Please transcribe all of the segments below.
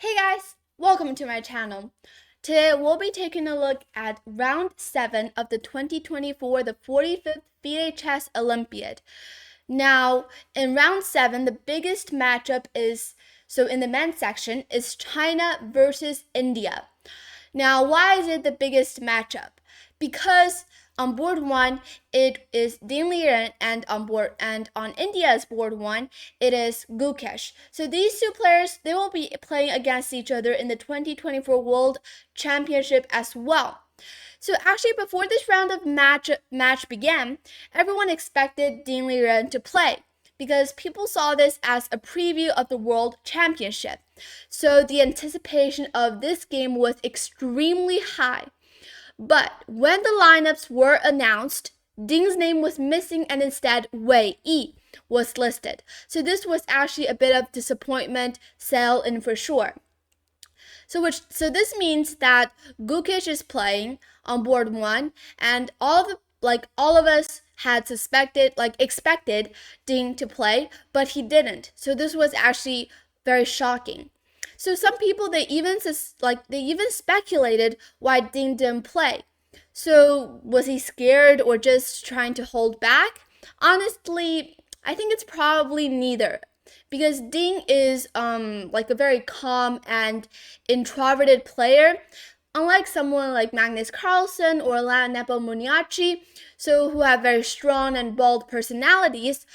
Hey guys, welcome to my channel. Today we'll be taking a look at round 7 of the 2024 the 45th FIDE Chess Olympiad. Now, in round 7, the biggest matchup in the men's section is China versus India. Now, why is it the biggest matchup? Because on board 1 it is Ding Liren, and on India's board 1 it is Gukesh. So these two players, they will be playing against each other in the 2024 World Championship as well. So actually, before this round of match began, everyone expected Ding Liren to play because people saw this as a preview of the World Championship. So the anticipation of this game was extremely high. But when the lineups were announced, Ding's name was missing and instead Wei Yi was listed. So this was actually a bit of disappointment, sell in for sure. So this means that Gukesh is playing on board 1, and all of us had expected Ding to play, but he didn't. So this was actually very shocking. So some people, they even speculated why Ding didn't play. So was he scared or just trying to hold back? Honestly, I think it's probably neither. Because Ding is a very calm and introverted player, unlike someone like Magnus Carlsen or Nepo Muniaci, who have very strong and bold personalities.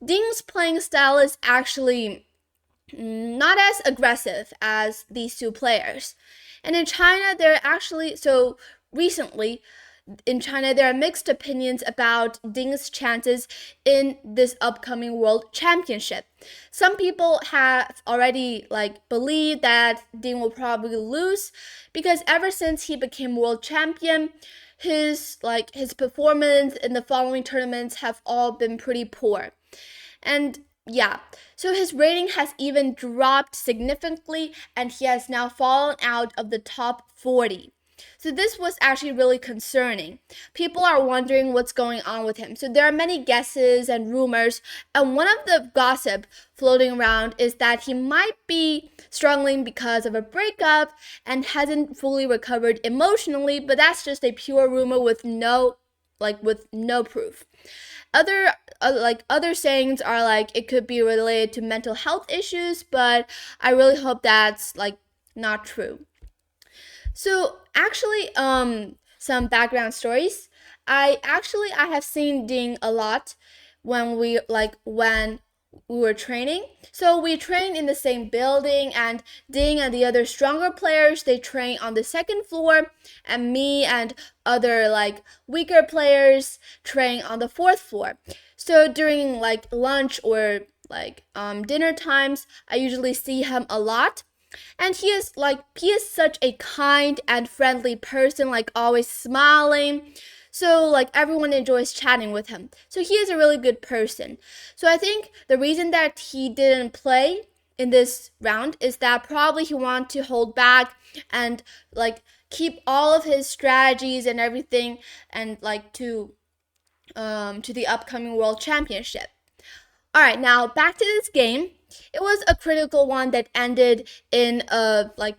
Ding's playing style is actually not as aggressive as these two players. And in China, recently, in China, there are mixed opinions about Ding's chances in this upcoming World Championship. Some people have already believed that Ding will probably lose because ever since he became world champion, his performance in the following tournaments have all been pretty poor. And yeah, so his rating has even dropped significantly, and he has now fallen out of the top 40. So this was actually really concerning. People are wondering what's going on with him. So there are many guesses and rumors, and one of the gossip floating around is that he might be struggling because of a breakup and hasn't fully recovered emotionally, but that's just a pure rumor with no proof. Other sayings are it could be related to mental health issues, but I really hope that's not true. So actually, some background stories. I have seen Ding a lot when we were training. So we train in the same building, and Ding and the other stronger players, they train on the second floor, and me and other weaker players train on the fourth floor. So during lunch or dinner times, I usually see him a lot. And he is such a kind and friendly person, always smiling. So everyone enjoys chatting with him. So he is a really good person. So I think the reason that he didn't play in this round is that probably he wanted to hold back and keep all of his strategies and everything and to the upcoming World Championship. All right, now back to this game. It was a critical one that ended in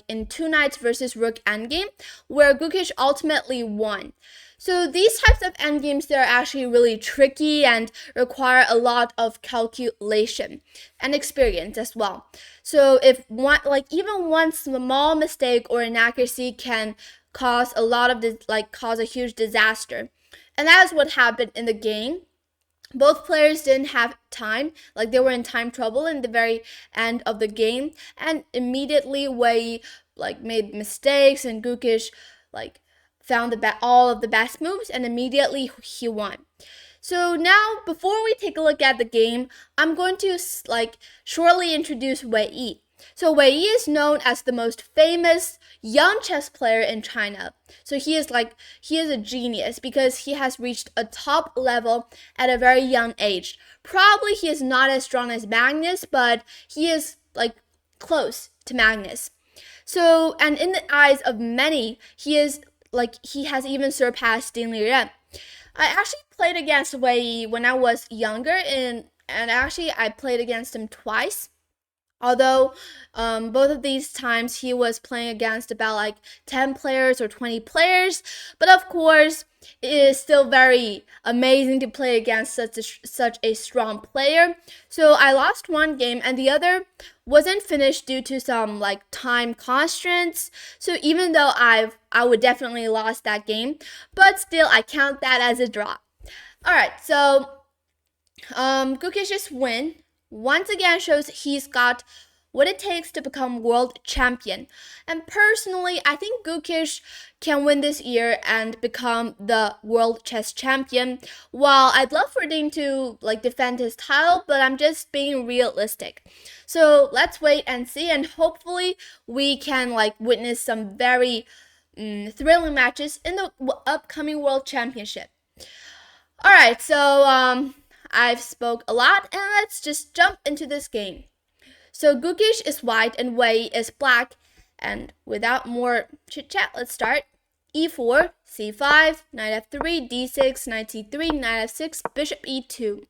in 2 knights versus rook endgame, where Gukesh ultimately won. So these types of endgames, they're actually really tricky and require a lot of calculation and experience as well. So if even one small mistake or inaccuracy can cause cause a huge disaster. And that is what happened in the game. Both players didn't have time, they were in time trouble in the very end of the game, and immediately Wei made mistakes, and Gukesh found all of the best moves, and immediately he won. So now, before we take a look at the game, I'm going to shortly introduce Wei Yi. So Wei Yi is known as the most famous young chess player in China. So he is a genius because he has reached a top level at a very young age. Probably he is not as strong as Magnus, but he is close to Magnus. So, and in the eyes of many, he has even surpassed Ding Liren. I actually played against Wei Yi when I was younger, and actually I played against him twice. Although both of these times he was playing against about like 10 players or 20 players, but of course it is still very amazing to play against such a strong player. So I lost one game and the other wasn't finished due to some like time constraints. So even though I would definitely lost that game, but still I count that as a draw. All right, so Gukesh's win once again shows he's got what it takes to become world champion. And personally, I think Gukesh can win this year and become the world chess champion. While I'd love for Ding to like defend his title, but I'm just being realistic. So let's wait and see, and hopefully we can like witness some very thrilling matches in the upcoming world championship. All right, so I've spoke a lot, and let's just jump into this game. So Gukesh is white and Wei is black, and without more chit chat, let's start. E4, C5, knight F3, D6, knight C3, knight F6, bishop E2.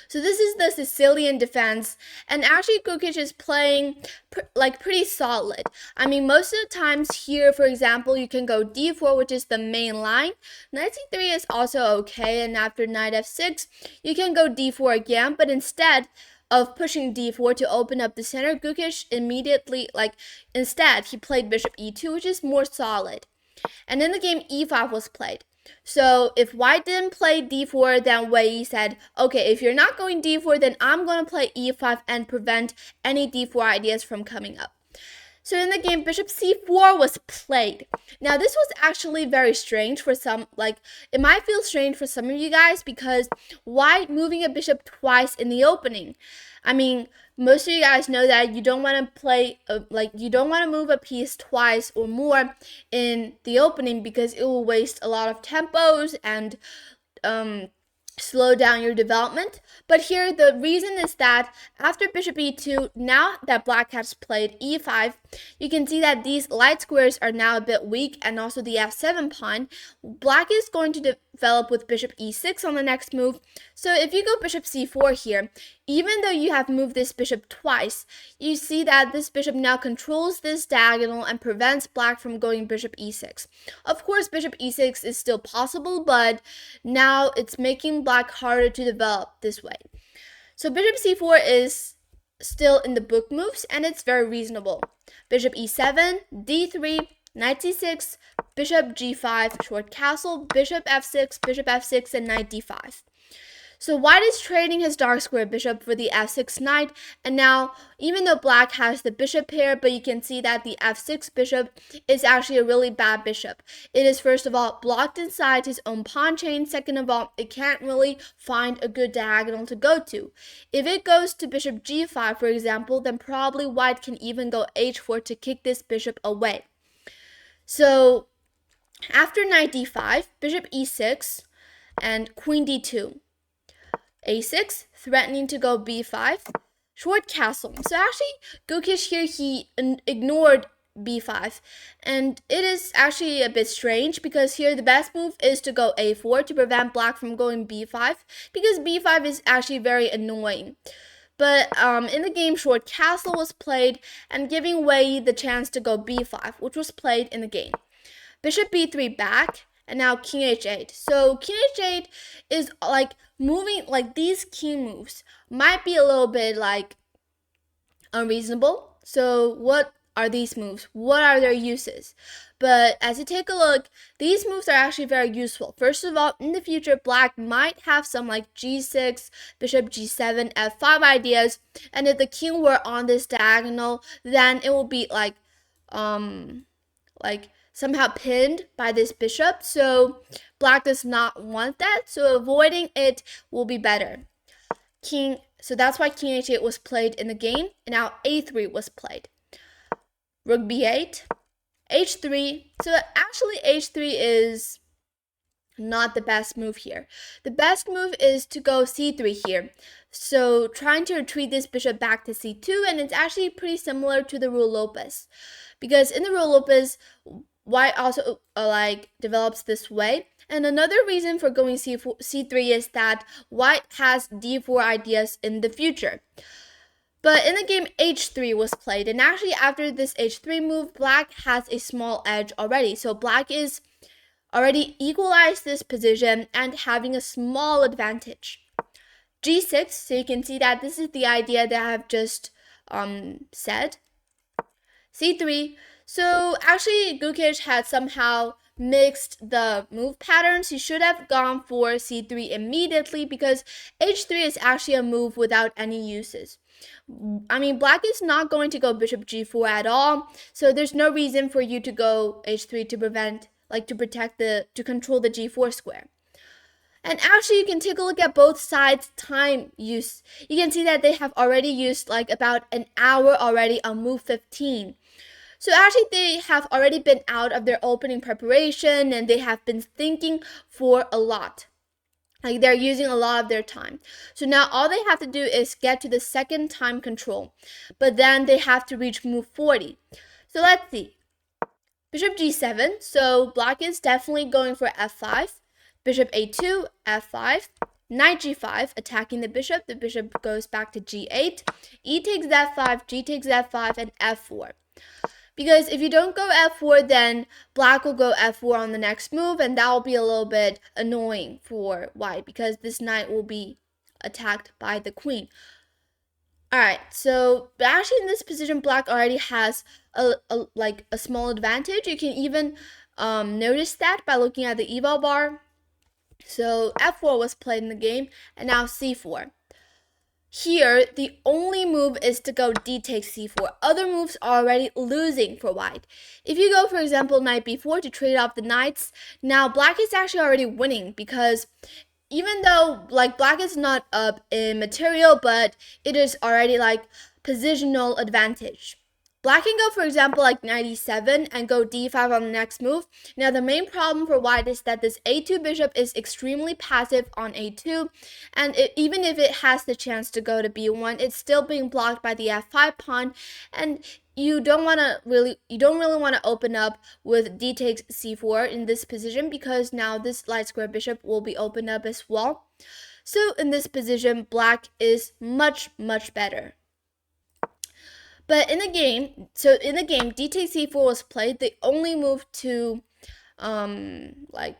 So this is the Sicilian defense, and actually Gukesh is playing pretty solid. I mean, most of the times here, for example, you can go D4, which is the main line. Knight C3 is also okay, and after knight F6, you can go D4 again, but instead of pushing D4 to open up the center, Gukesh immediately, instead, he played bishop E2, which is more solid. And then the game E5 was played. So if white didn't play D4, then Wei said, okay, if you're not going D4, then I'm going to play E5 and prevent any D4 ideas from coming up. So in the game, bishop C4 was played. Now this was actually very strange for some, it might feel strange for some of you guys because white moving a bishop twice in the opening. I mean, most of you guys know that you don't want to play, you don't want to move a piece twice or more in the opening because it will waste a lot of tempos and slow down your development. But here the reason is that after bishop e2, now that black has played e5, you can see that these light squares are now a bit weak, and also the f7 pawn. Black is going to develop with bishop e6 on the next move. So if you go bishop c4 here, even though you have moved this bishop twice, you see that this bishop now controls this diagonal and prevents black from going bishop e6. Of course, bishop e6 is still possible, but now it's making black harder to develop this way. So bishop c4 is still in the book moves, and it's very reasonable. Bishop e7, d3, knight c6, bishop g5, short castle, bishop f6, and knight d5. So white is trading his dark square bishop for the f6 knight, and now even though black has the bishop pair, but you can see that the f6 bishop is actually a really bad bishop. It is first of all blocked inside his own pawn chain, second of all it can't really find a good diagonal to go to. If it goes to bishop g5 for example, then probably white can even go h4 to kick this bishop away. So after knight d5, bishop e6 and queen d2. a6, threatening to go b5, short castle. So actually, Gukesh here, he ignored b5, and it is actually a bit strange because here the best move is to go a4 to prevent black from going b5, because b5 is actually very annoying. But in the game, short castle was played and giving Wei the chance to go b5, which was played in the game. Bishop b3 back, and now king h8. So king h8 is moving, these king moves might be a little bit unreasonable. So what are these moves? What are their uses? But as you take a look, these moves are actually very useful. First of all, in the future, black might have some g6, bishop g7, f5 ideas, and if the king were on this diagonal, then it will be somehow pinned by this bishop. So black does not want that, so avoiding it will be better. So that's why king h8 was played in the game, and now a3 was played. Rook b8, h3. So actually h3 is not the best move here. The best move is to go c3 here. So trying to retreat this bishop back to c2, and it's actually pretty similar to the rule Lopez. Because in the rule Lopez, white also develops this way. And another reason for going c3 is that white has d4 ideas in the future. But in the game, h3 was played, and actually after this h3 move, black has a small edge already. So black is already equalized this position and having a small advantage. g6, so you can see that this is the idea that I have just said. c3, so actually Gukesh had somehow mixed the move patterns. He should have gone for c3 immediately because h3 is actually a move without any uses. I mean, black is not going to go bishop g4 at all, so there's no reason for you to go h3 to control the g4 square. And actually, you can take a look at both sides' time use. You can see that they have already used like about an hour already on move 15. So actually, they have already been out of their opening preparation and they have been thinking for a lot. Like they're using a lot of their time. So now all they have to do is get to the second time control. But then they have to reach move 40. So let's see. Bishop g7. So black is definitely going for f5. Bishop a2, f5. Knight g5, attacking the bishop. The bishop goes back to g8. E takes f5, g takes f5, and f4. Because if you don't go f4, then black will go f4 on the next move, and that will be a little bit annoying for white because this knight will be attacked by the queen. Alright, so actually in this position, black already has a small advantage. You can even notice that by looking at the eval bar. So f4 was played in the game, and now c4. Here, the only move is to go d takes c4. Other moves are already losing for white. If you go, for example, knight b4 to trade off the knights, now black is actually already winning because even though like black is not up in material, but it is already like positional advantage. Black can go, for example, like knight e7 and go d5 on the next move. Now, the main problem for white is that this a2 bishop is extremely passive on a2, and even if it has the chance to go to b1, it's still being blocked by the f5 pawn, and you don't really want to open up with d takes c4 in this position because now this light square bishop will be opened up as well. So in this position, black is much better. But in the game, d takes c4 was played. The only move to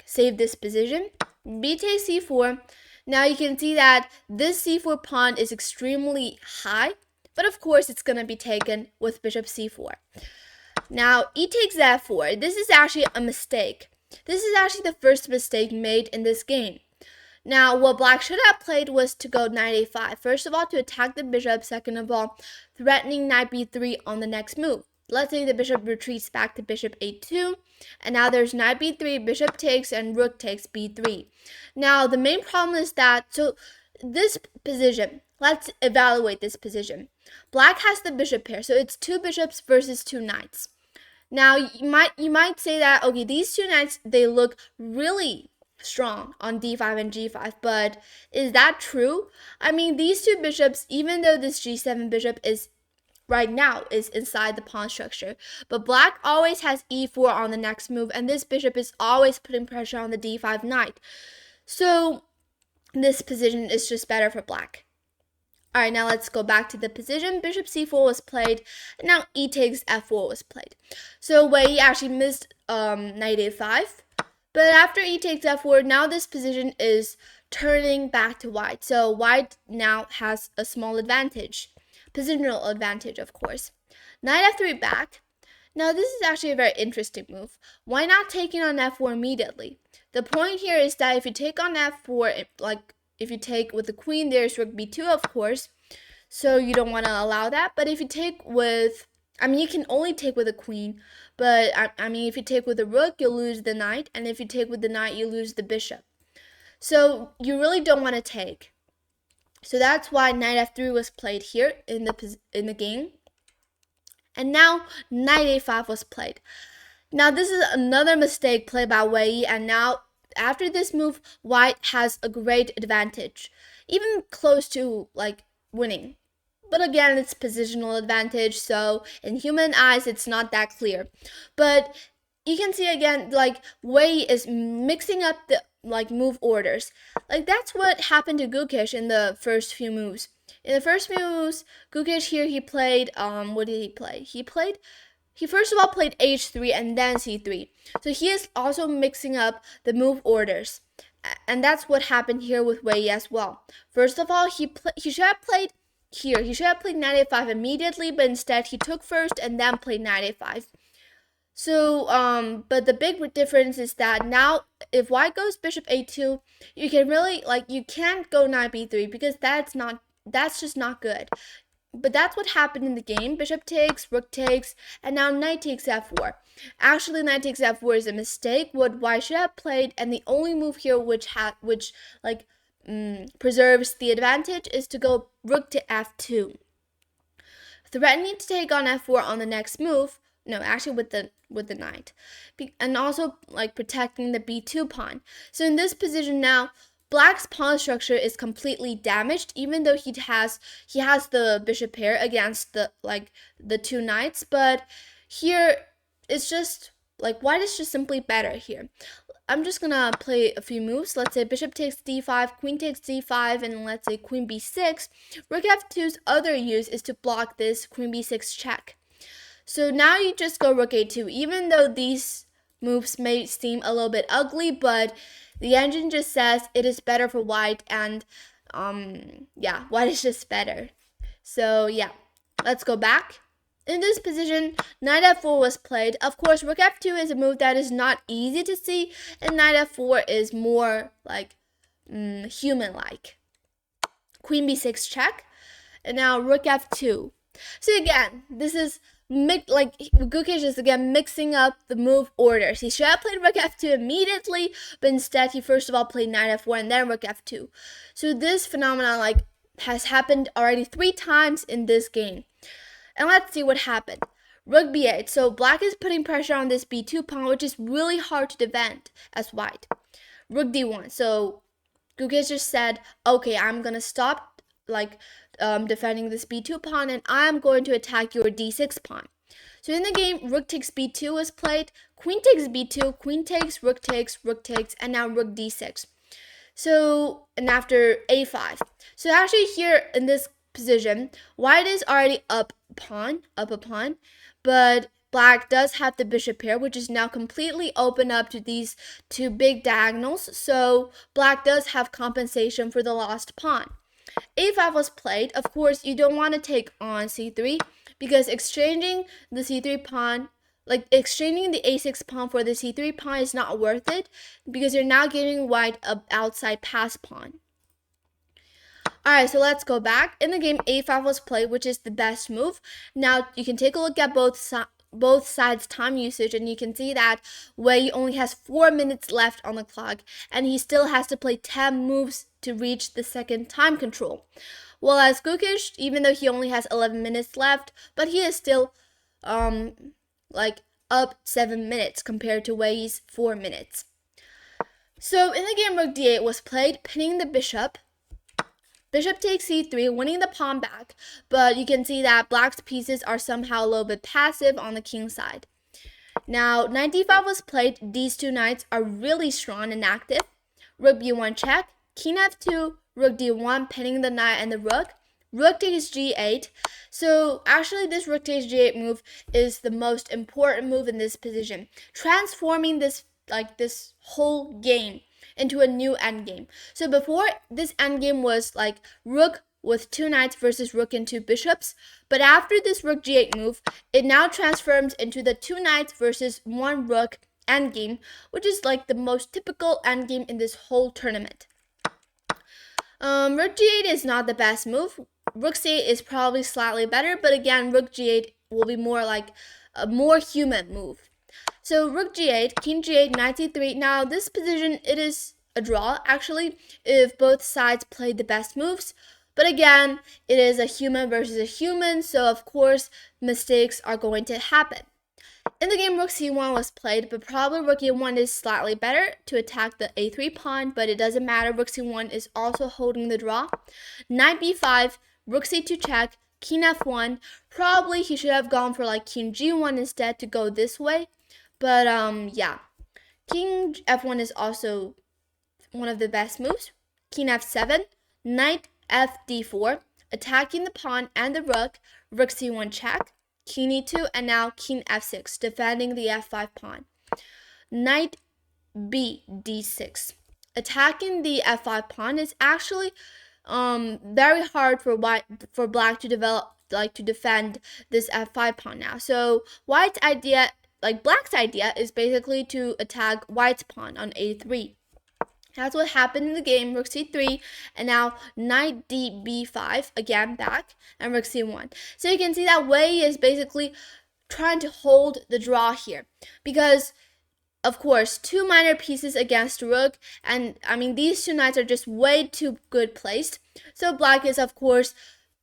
save this position, b takes c4. Now you can see that this c4 pawn is extremely high, but of course it's going to be taken with bishop c4. Now e takes f4. This is actually a mistake. This is actually the first mistake made in this game. Now, what black should have played was to go knight a5. First of all, to attack the bishop. Second of all, threatening knight b3 on the next move. Let's say the bishop retreats back to bishop a2. And now there's knight b3, bishop takes, and rook takes b3. Now, the main problem is that, so this position, let's evaluate this position. Black has the bishop pair, so it's two bishops versus two knights. Now, you might say that, okay, these two knights, they look really strong on d5 and g5, but is that true? I mean, these two bishops, even though this g7 bishop is right now is inside the pawn structure, but black always has e4 on the next move, and this bishop is always putting pressure on the d5 knight. So this position is just better for black. Alright, now let's go back to the position. Bishop c4 was played, and now e takes f4 was played. So Wei actually missed knight a5. But after e takes f4, now this position is turning back to white. So white now has a small advantage. Positional advantage, of course. Knight f3 back. Now this is actually a very interesting move. Why not taking on f4 immediately? The point here is that if you take on f4, like if you take with the queen, there's rook b2, of course. So you don't want to allow that. But if you take with, I mean, you can only take with a queen, but I mean, if you take with a rook, you'll lose the knight, and if you take with the knight, you lose the bishop. So you really don't want to take. So that's why knight f3 was played here in the game. And now knight a5 was played. Now this is another mistake played by Wei, and now after this move, white has a great advantage, even close to like winning. But again, it's positional advantage, so in human eyes, it's not that clear. But you can see again, like Wei is mixing up the move orders. Like that's what happened to Gukesh in the first few moves. In the first moves, Gukesh here, he played, what did he play? He first of all played h3 and then c3. So he is also mixing up the move orders. And that's what happened here with Wei as well. First of all, he should have played here. He should have played knight a5 immediately, but instead he took first and then played knight a5. So, but the big difference is that now if white goes bishop a2, you can really, like, you can't go knight b3 because that's just not good. But that's what happened in the game. Bishop takes, rook takes, and now knight takes f4. Actually, knight takes f4 is a mistake. What white should have played, and the only move here which preserves the advantage, is to go rook to f2, threatening to take on f4 on the next move. No, actually with the knight, and also like protecting the b2 pawn. So in this position now, Black's pawn structure is completely damaged, even though he has the bishop pair against the two knights. But here it's just like white is just simply better here. I'm just gonna play a few moves. Let's say bishop takes d5, queen takes d5, and let's say queen b6. Rook f2's other use is to block this queen b6 check. So now you just go rook a2, even though these moves may seem a little bit ugly, but the engine just says it is better for white, and yeah, white is just better. So yeah, let's go back. In this position, knight f4 was played. Of course, rook f2 is a move that is not easy to see, and knight f4 is more like human-like. Queen b6 check, and now rook f2. So again, this is Gukesh is again mixing up the move orders. He should have played rook f2 immediately, but instead he first of all played knight f4 and then rook f2. So this phenomenon has happened already 3 times in this game. And let's see what happened. Rook b8. So black is putting pressure on this b2 pawn, which is really hard to defend as white. Rook d1. So Gukesh just said, okay, I'm gonna stop defending this b2 pawn, and I'm going to attack your d6 pawn. So in the game, rook takes b2 was played, queen takes b2, queen takes, rook takes, and now rook d6. So, and after a5. So actually here in this position, white is already up a pawn, but black does have the bishop pair, which is now completely open up to these 2 big diagonals. So black does have compensation for the lost pawn. a5 was played. Of course, you don't want to take on c3 because exchanging the c3 pawn, exchanging the a6 pawn for the c3 pawn is not worth it because you're now giving white an outside pass pawn. Alright, so let's go back. In the game, a5 was played, which is the best move. Now, you can take a look at both sides' time usage, and you can see that Wei only has 4 minutes left on the clock, and he still has to play 10 moves to reach the second time control. Whereas Gukesh, even though he only has 11 minutes left, but he is still up 7 minutes compared to Wei's 4 minutes. So in the game, rook d8 was played, pinning the bishop. Bishop takes c3, winning the pawn back, but you can see that black's pieces are somehow a little bit passive on the king side. Now, knight d5 was played. These 2 knights are really strong and active. Rook b1 check, king f2, rook d1, pinning the knight and the rook. Rook takes g8. So actually this rook takes g8 move is the most important move in this position, transforming this whole game into a new endgame. So before, this endgame was rook with 2 knights versus rook and 2 bishops, but after this rook g8 move, it now transforms into the 2 knights versus 1 rook endgame, which is the most typical endgame in this whole tournament. Rook g8 is not the best move. Rook c8 is probably slightly better, but again, rook g8 will be more like a more human move. So rook g8, king g8, knight c3. Now this position, it is a draw actually if both sides play the best moves. But again, it is a human versus a human, so of course mistakes are going to happen. In the game, rook c1 was played, but probably rook e1 is slightly better to attack the a3 pawn, but it doesn't matter. Rook c1 is also holding the draw. Knight b5, rook c2 check, king f1. Probably he should have gone for king g1 instead to go this way. But yeah, king f1 is also one of the best moves. King f7, knight f d4. attacking the pawn and the rook. Rook c1 check, king e2, and now king f6, defending the f5 pawn. Knight b d6. Attacking the f5 pawn is actually very hard for black to defend this f5 pawn now. So black's idea is basically to attack white's pawn on a3. That's what happened in the game. Rook c3, and now knight d b5, again back, and rook c1. So you can see that Wei is basically trying to hold the draw here, because of course, two minor pieces against rook, and I mean these two knights are just way too good placed. So black is of course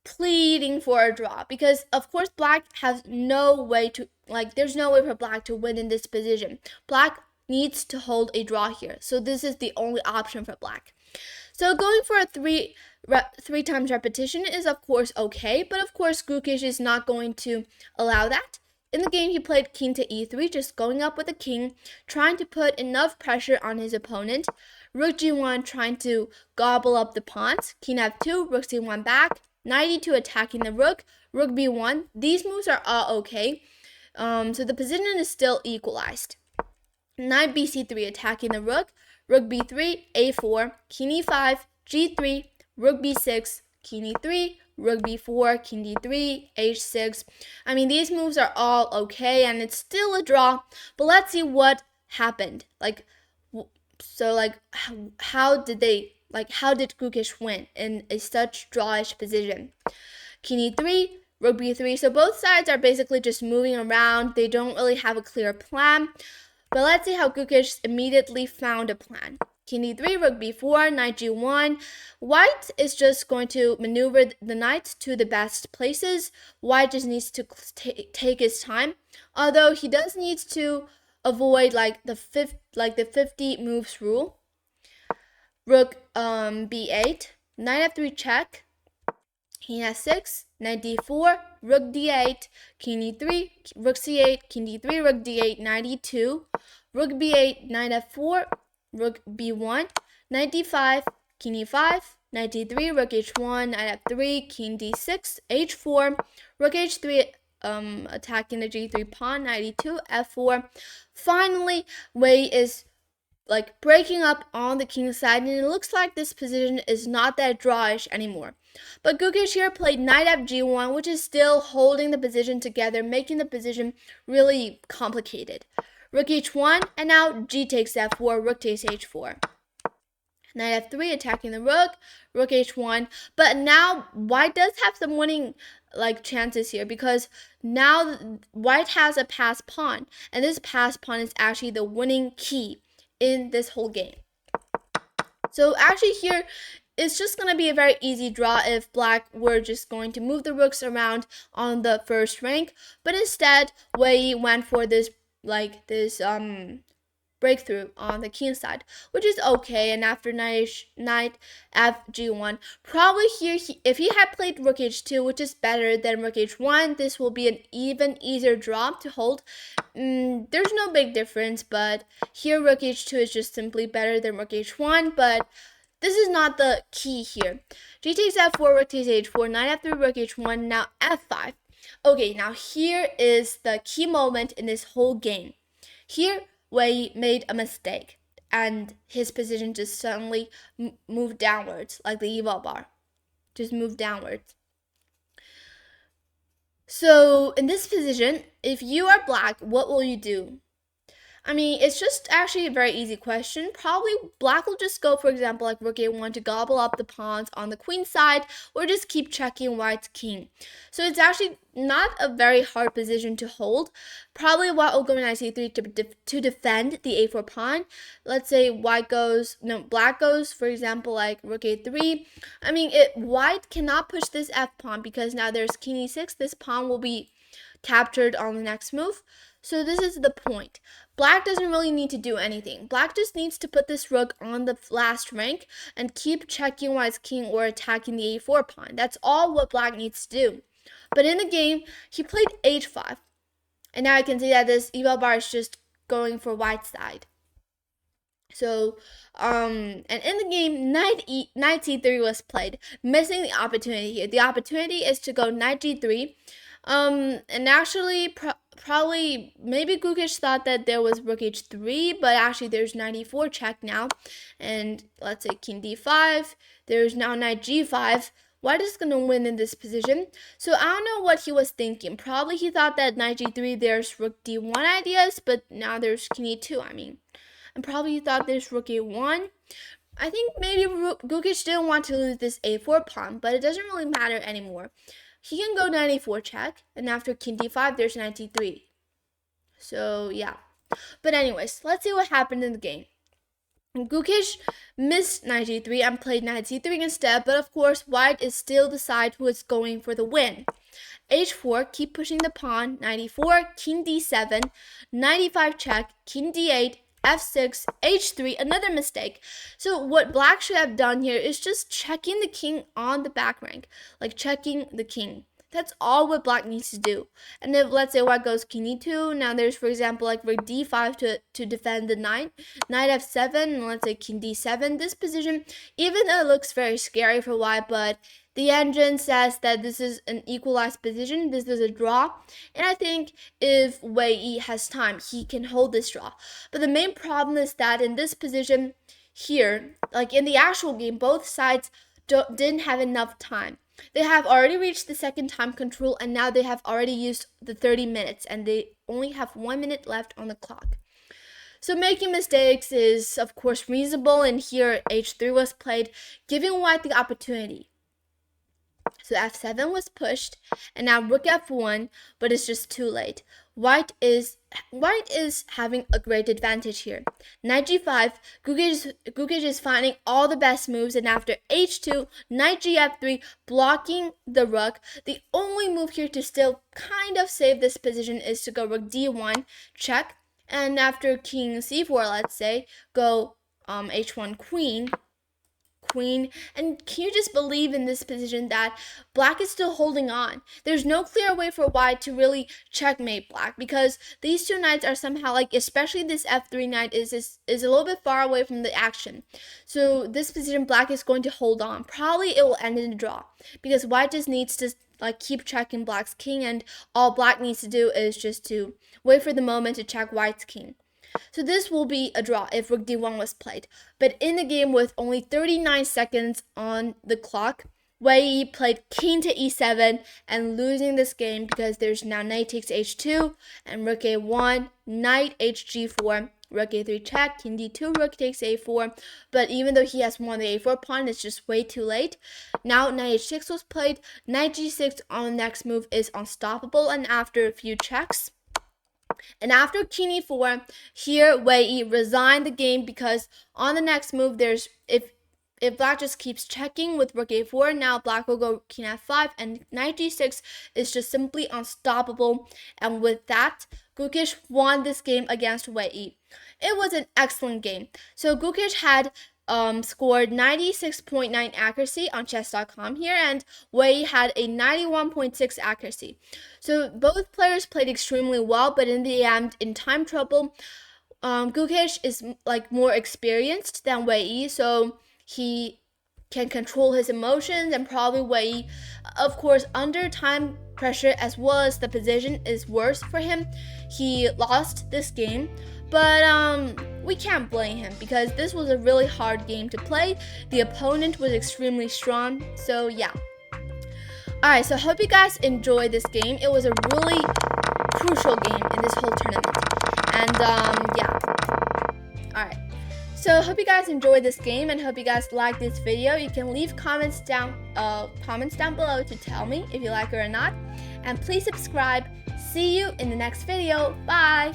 pleading for a draw, because of course black has no way to, there's no way for black to win in this position. Black needs to hold a draw here, so this is the only option for black. So going for a three times repetition is of course okay, but of course Gukesh is not going to allow that. In the game, he played king to e3, just going up with a king, trying to put enough pressure on his opponent. Rook g1, trying to gobble up the pawns. King f2, rook c1 back. Knight e2, attacking the rook. Rook b1. These moves are all okay. So the position is still equalized. Knight bc3, attacking the rook. Rook b3, a4, king e5, g3, rook b6, king e3, rook b4, king d3, h6. I mean, these moves are all okay, and it's still a draw. But let's see what happened. How did Gukesh win in a such drawish position? King e3, rook b3. So both sides are basically just moving around. They don't really have a clear plan. But let's see how Gukesh immediately found a plan. King e3, rook b4, knight g1. White is just going to maneuver the knights to the best places. White just needs to take his time, although he does need to avoid the 50 moves rule. Rook b8, knight f3 check, king s6, knight d4, rook d8, king e3, rook c8, king d3, rook d8, knight e2, rook b8, knight f4, rook b1, knight d5, king e5, knight d3, rook h1, knight f3, king d6, h4, rook h3, attacking the g3 pawn, knight e2, f4. Finally, Wei is breaking up on the king side, and it looks like this position is not that drawish anymore. But Gukesh here played knight fg1, which is still holding the position together, making the position really complicated. Rook h1, and now g takes f4, rook takes h4. Knight f3, attacking the rook, rook h1. But now white does have some winning chances here, because now white has a passed pawn, and this passed pawn is actually the winning key in this whole game. So actually here, it's just going to be a very easy draw if black were just going to move the rooks around on the first rank. But instead, Wei went for this breakthrough on the king side, which is okay. And after knight fg1, probably here, if he had played rook h2, which is better than rook h1, this will be an even easier draw to hold. There's no big difference, but here rook h2 is just simply better than rook h1, but this is not the key here. G takes f4, rook takes h4, knight f3, rook h1, now f5. Okay, now here is the key moment in this whole game. Here, Wei made a mistake, and his position just suddenly moved downwards, like the evil bar. Just moved downwards. So, in this position, if you are black, what will you do? I mean, it's just actually a very easy question. Probably black will just go, for example, like rook a1 to gobble up the pawns on the queen side, or just keep checking white's king. So it's actually not a very hard position to hold. Probably white will go knight c3 to defend the a4 pawn. Let's say black goes, for example, like rook a3. I mean, white cannot push this f pawn, because now there's king e6. This pawn will be captured on the next move. So this is the point. Black doesn't really need to do anything. Black just needs to put this rook on the last rank and keep checking white's king or attacking the a4 pawn. That's all what black needs to do. But in the game, he played h5. And now I can see that this evil bar is just going for white's side. So, and in the game, knight c3 was played, missing the opportunity here. The opportunity is to go knight g3. And actually, probably, maybe Gukesh thought that there was rook h3, but actually there's knight e4 check now. And let's say king d5, there's now knight g5. White is going to win in this position. So I don't know what he was thinking. Probably he thought that knight g3, there's rook d1 ideas, but now there's king e2, I mean. And probably he thought there's rook a1. I think maybe Gukesh didn't want to lose this a4 pawn, but it doesn't really matter anymore. He can go knight a4 check, and after king d5, there's knight d3. So, yeah. But anyways, let's see what happened in the game. Gukesh missed knight g3 and played knight c3 instead, but of course, white is still the side who is going for the win. h4, keep pushing the pawn, knight e4, king d7, knight e5 check, king d8, f6, h3, another mistake. So what black should have done here is just checking the king on the back rank, like checking the king. That's all what black needs to do. And if, let's say, white goes king e2, now there's, for example, like rook d5 to defend the knight, knight f7, and let's say king d7. This position, even though it looks very scary for white, but the engine says that this is an equalized position. This is a draw. And I think if Wei Yi has time, he can hold this draw. But the main problem is that in this position here, like in the actual game, both sides didn't have enough time. They have already reached the second time control, and now they have already used the 30 minutes, and they only have 1 minute left on the clock. So making mistakes is, of course, reasonable, and here h3 was played, giving white the opportunity. So f7 was pushed, and now rook f1, but it's just too late. White is having a great advantage here. Knight g5, Gukesh is finding all the best moves, and after h2, knight gf3, blocking the rook. The only move here to still kind of save this position is to go rook d1, check, and after king c4, let's say, go h1 queen, and can you just believe in this position that black is still holding on? There's no clear way for white to really checkmate black, because these two knights are somehow, like, especially this f3 knight is a little bit far away from the action. So this position, black is going to hold on. Probably it will end in a draw, because white just needs to keep checking black's king, and all black needs to do is just to wait for the moment to check white's king. So this will be a draw if rook d1 was played. But in the game with only 39 seconds on the clock, Wei Yi played king to e7 and losing this game because there's now knight takes h2 and rook a1, knight hg4, rook a3 check, king d2, rook takes a4. But even though he has won the a4 pawn, it's just way too late. Now knight h6 was played, knight g6 on the next move is unstoppable, and after a few checks, and after king e4, here Wei Yi resigned the game because on the next move, there's if black just keeps checking with rook a4, now black will go king f5, and knight g6 is just simply unstoppable. And with that, Gukesh won this game against Wei Yi. It was an excellent game. So Gukesh had scored 96.9 accuracy on chess.com here, and Wei had a 91.6 accuracy. So both players played extremely well, but in the end, in time trouble, Gukesh is more experienced than Wei Yi, so he can control his emotions, and probably Wei Yi, of course, under time pressure as well as the position is worse for him. He lost this game, but we can't blame him because this was a really hard game to play. The opponent was extremely strong, so yeah. Alright, so I hope you guys enjoyed this game. It was a really crucial game in this whole tournament. And yeah. Alright. So I hope you guys enjoyed this game and hope you guys like this video. You can leave comments down below to tell me if you like it or not. And please subscribe. See you in the next video. Bye!